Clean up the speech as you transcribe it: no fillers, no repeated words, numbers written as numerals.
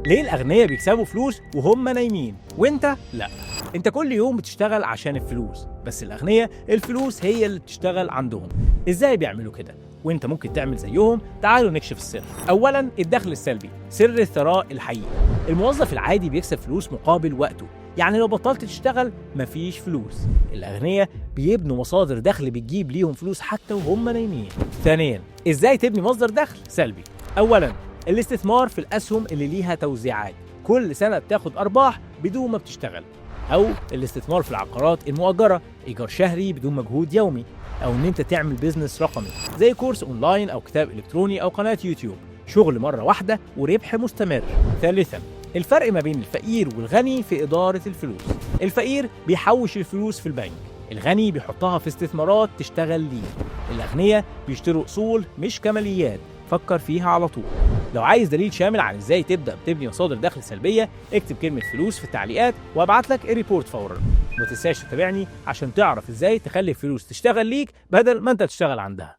ليه الأغنياء بيكسبوا فلوس وهم نايمين وانت لا؟ انت كل يوم بتشتغل عشان الفلوس، بس الأغنياء الفلوس هي اللي بتشتغل عندهم. ازاي بيعملوا كده؟ وانت ممكن تعمل زيهم. تعالوا نكشف السر. اولا، الدخل السلبي، سر الثراء الحقيقي. الموظف العادي بيكسب فلوس مقابل وقته، يعني لو بطلت تشتغل مفيش فلوس. الأغنياء بيبنوا مصادر دخل بتجيب ليهم فلوس حتى وهم نايمين. ثانيا، ازاي تبني مصدر دخل سلبي؟ اولا، الاستثمار في الأسهم اللي ليها توزيعات، كل سنة بتاخد أرباح بدون ما بتشتغل. أو الاستثمار في العقارات المؤجرة، إيجار شهري بدون مجهود يومي. أو إن أنت تعمل بيزنس رقمي زي كورس أونلاين أو كتاب إلكتروني أو قناة يوتيوب، شغل مرة واحدة وربح مستمر. ثالثا، الفرق ما بين الفقير والغني في إدارة الفلوس. الفقير بيحوش الفلوس في البنك، الغني بيحطها في استثمارات تشتغل ليه. الأغنياء بيشتروا أصول مش كماليات، فكر فيها على طول. لو عايز دليل شامل عن ازاي تبدأ تبني مصادر دخل سلبية، اكتب كلمة فلوس في التعليقات وابعت لك الريبورت فورا. وما تنساش تتابعني عشان تعرف ازاي تخلي الفلوس تشتغل ليك بدل ما انت تشتغل عندها.